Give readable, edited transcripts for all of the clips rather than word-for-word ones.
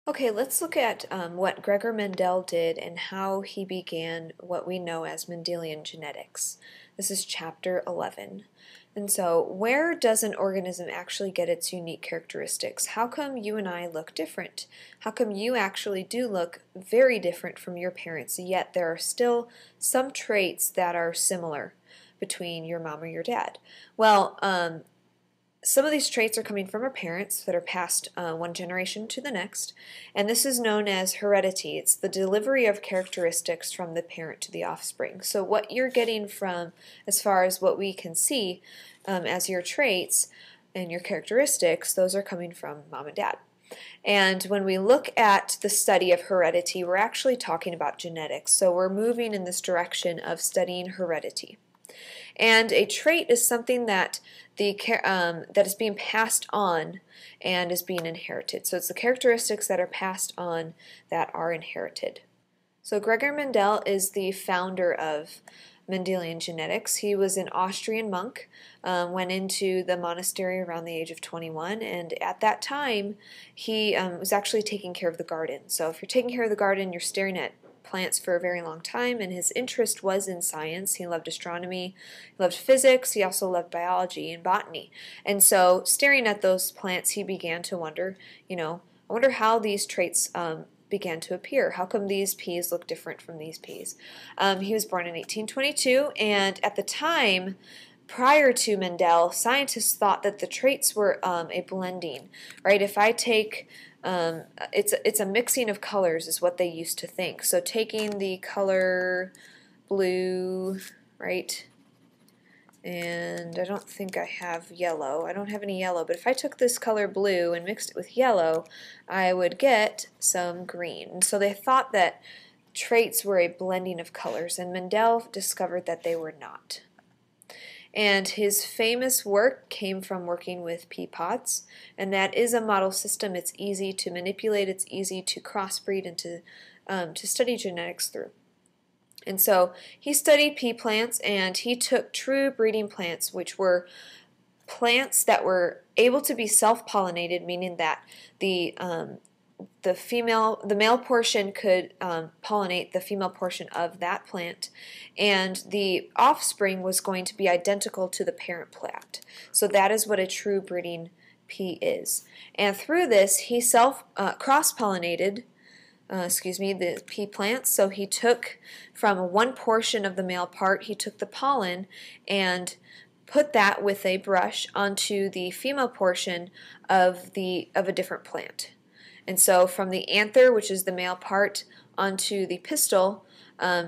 Okay, let's look at what Gregor Mendel did and how he began what we know as Mendelian genetics. This is chapter 11. And so, where does an organism actually get its unique characteristics? How come you and I look different? How come you actually do look very different from your parents, yet there are still some traits that are similar between your mom or your dad? Well, some of these traits are coming from our parents that are passed one generation to the next, and this is known as heredity. It's the delivery of characteristics from the parent to the offspring. So what you're getting from, as far as what we can see as your traits and your characteristics, those are coming from mom and dad. And when we look at the study of heredity, we're actually talking about genetics. So we're moving in this direction of studying heredity. And a trait is something that that is being passed on and is being inherited. So it's the characteristics that are passed on that are inherited. So Gregor Mendel is the founder of Mendelian genetics. He was an Austrian monk, went into the monastery around the age of 21, and at that time he was actually taking care of the garden. So if you're taking care of the garden, you're staring at plants for a very long time, and his interest was in science. He loved astronomy, he loved physics, he also loved biology and botany. And so staring at those plants, he began to wonder, I wonder how these traits began to appear. How come these peas look different from these peas? He was born in 1822, and at the time, prior to Mendel, scientists thought that the traits were a blending, right? If I take it's a mixing of colors is what they used to think. So taking the color blue, right, and I don't think I have yellow. I don't have any yellow, but if I took this color blue and mixed it with yellow, I would get some green. And so they thought that traits were a blending of colors, and Mendel discovered that they were not. And his famous work came from working with pea pods, and that is a model system. It's easy to manipulate, it's easy to crossbreed and to study genetics through. And so he studied pea plants, and he took true breeding plants, which were plants that were able to be self-pollinated, meaning that the male portion could pollinate the female portion of that plant, and the offspring was going to be identical to the parent plant. So that is what a true breeding pea is. And through this, he cross-pollinated the pea plants. So he took from one portion of the male part, he took the pollen and put that with a brush onto the female portion of a different plant. And so from the anther, which is the male part, onto the pistil,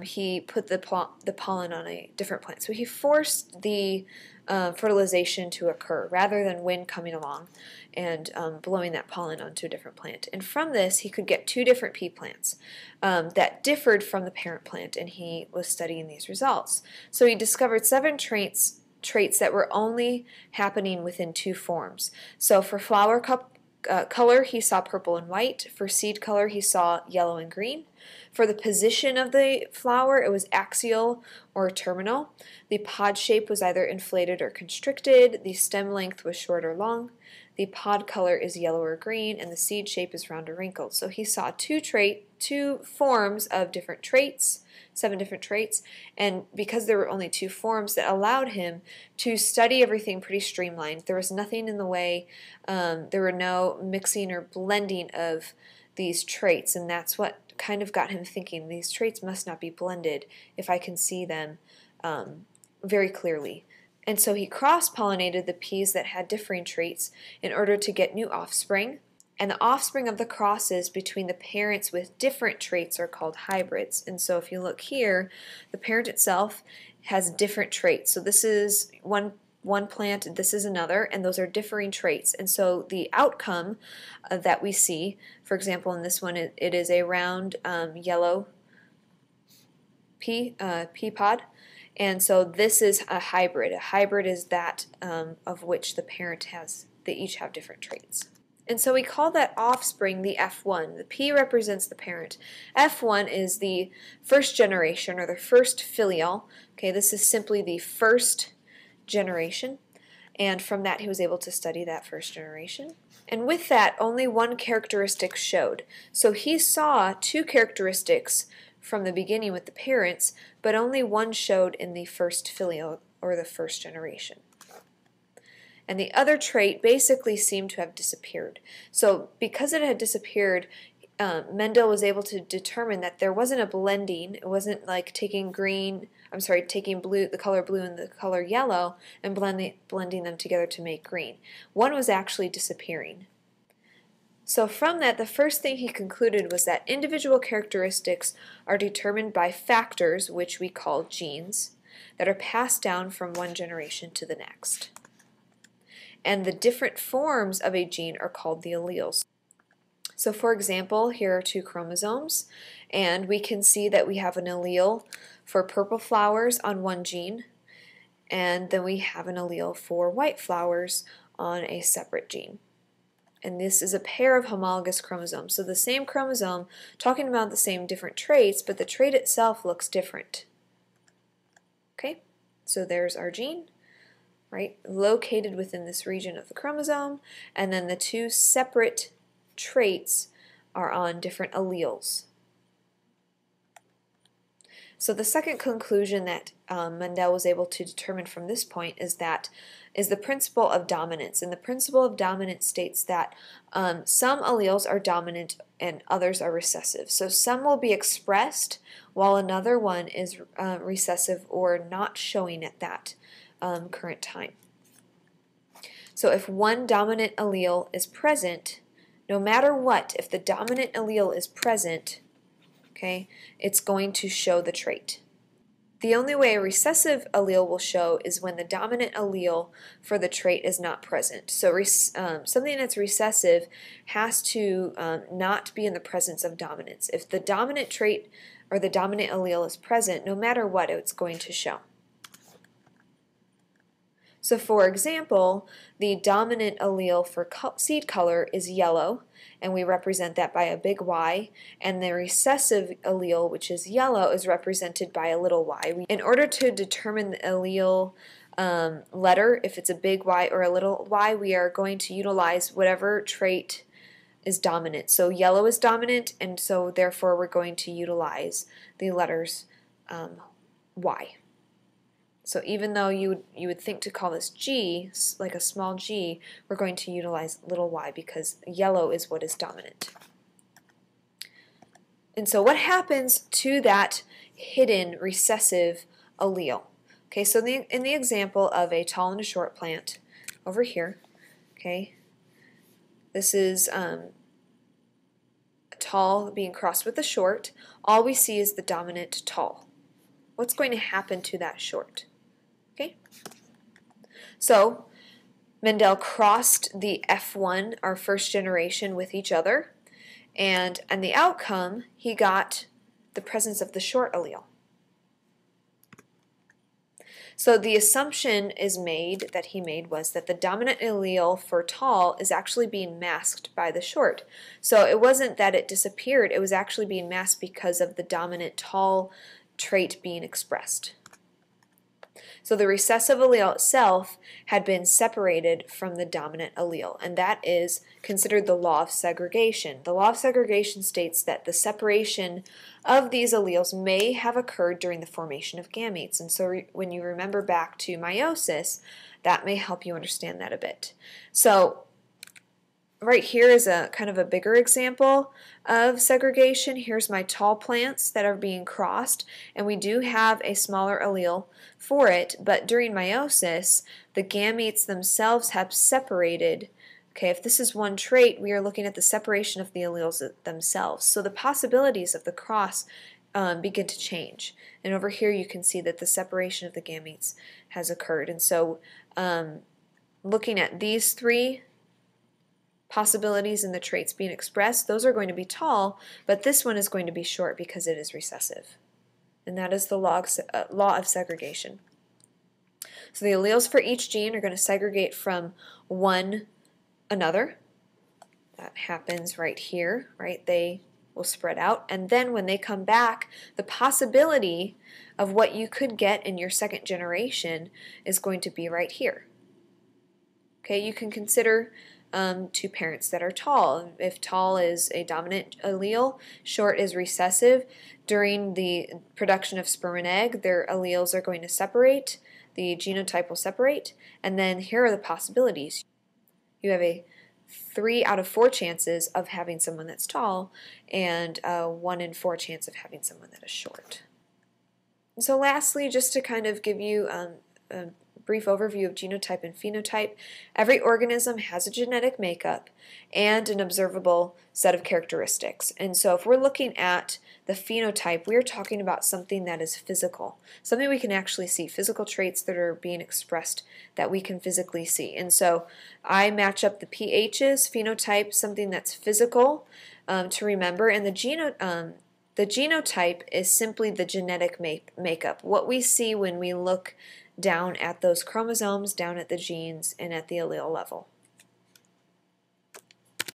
he put the pollen on a different plant. So he forced the fertilization to occur rather than wind coming along and blowing that pollen onto a different plant. And from this, he could get two different pea plants that differed from the parent plant, and he was studying these results. So he discovered 7 traits that were only happening within 2 forms. So for flower color, he saw purple and white. For seed color, he saw yellow and green. For the position of the flower, it was axial or terminal. The pod shape was either inflated or constricted. The stem length was short or long. The pod color is yellow or green, and the seed shape is round or wrinkled. So he saw 2 forms of different traits, 7 different traits, and because there were only 2 forms, that allowed him to study everything pretty streamlined. There was nothing in the way. There were no mixing or blending of these traits, and that's what kind of got him thinking, these traits must not be blended if I can see them very clearly. And so he cross-pollinated the peas that had differing traits in order to get new offspring. And the offspring of the crosses between the parents with different traits are called hybrids. And so if you look here, the parent itself has different traits. So this is one plant, this is another, and those are differing traits. And so the outcome that we see, for example, in this one, it is a round yellow pea pod. And so this is a hybrid. A hybrid is that of which the parent has, they each have different traits. And so we call that offspring the F1. The P represents the parent. F1 is the first generation, or the first filial. Okay, this is simply the first generation. And from that, he was able to study that first generation. And with that, only one characteristic showed. So he saw two characteristics from the beginning with the parents, but only one showed in the first filio, or the first generation. And the other trait basically seemed to have disappeared. So because it had disappeared, Mendel was able to determine that there wasn't a blending. It wasn't like taking blue, the color blue and the color yellow, and blending them together to make green. One was actually disappearing. So from that, the first thing he concluded was that individual characteristics are determined by factors, which we call genes, that are passed down from one generation to the next. And the different forms of a gene are called the alleles. So for example, here are two chromosomes, and we can see that we have an allele for purple flowers on one gene, and then we have an allele for white flowers on a separate gene. And this is a pair of homologous chromosomes. So the same chromosome, talking about the same different traits, but the trait itself looks different. Okay, so there's our gene, right, located within this region of the chromosome, and then the two separate traits are on different alleles. So the second conclusion that Mendel was able to determine from this point is the principle of dominance. And the principle of dominance states that some alleles are dominant and others are recessive. So some will be expressed while another one is recessive or not showing at that current time. So if one dominant allele is present, no matter what, if the dominant allele is present, okay, it's going to show the trait. The only way a recessive allele will show is when the dominant allele for the trait is not present. So something that's recessive has to not be in the presence of dominance. If the dominant trait or the dominant allele is present, no matter what, it's going to show. So for example, the dominant allele for seed color is yellow, and we represent that by a big Y, and the recessive allele, which is yellow, is represented by a little y. In order to determine the allele letter, if it's a big Y or a little y, we are going to utilize whatever trait is dominant. So yellow is dominant, and so therefore we're going to utilize the letters Y. So even though you would think to call this G, like a small g, we're going to utilize little y because yellow is what is dominant. And so what happens to that hidden recessive allele? Okay, so in the example of a tall and a short plant over here, okay, this is a tall being crossed with a short. All we see is the dominant tall. What's going to happen to that short? Okay, so Mendel crossed the F1, our first generation, with each other, and the outcome, he got the presence of the short allele. So the assumption that he made was that the dominant allele for tall is actually being masked by the short. So it wasn't that it disappeared, it was actually being masked because of the dominant tall trait being expressed. So the recessive allele itself had been separated from the dominant allele, and that is considered the law of segregation. The law of segregation states that the separation of these alleles may have occurred during the formation of gametes, and so when you remember back to meiosis, that may help you understand that a bit. So right here is a kind of a bigger example of segregation. Here's my tall plants that are being crossed, and we do have a smaller allele for it, but during meiosis, the gametes themselves have separated. Okay, if this is one trait, we are looking at the separation of the alleles themselves. So the possibilities of the cross begin to change. And over here you can see that the separation of the gametes has occurred. And so looking at these three possibilities in the traits being expressed, those are going to be tall, but this one is going to be short because it is recessive. And that is the law of segregation. So the alleles for each gene are going to segregate from one another. That happens right here, right? They will spread out. And then when they come back, the possibility of what you could get in your second generation is going to be right here. Okay, you can consider two parents that are tall. If tall is a dominant allele, short is recessive. During the production of sperm and egg, their alleles are going to separate. The genotype will separate. And then here are the possibilities. You have a 3 out of 4 chances of having someone that's tall and a 1 in 4 chance of having someone that is short. And so lastly, just to kind of give you a brief overview of genotype and phenotype, every organism has a genetic makeup and an observable set of characteristics. And so if we're looking at the phenotype, we're talking about something that is physical, something we can actually see, physical traits that are being expressed that we can physically see. And so I match up the pHs, phenotype, something that's physical to remember, and the genotype is simply the genetic makeup, what we see when we look down at those chromosomes, down at the genes, and at the allele level.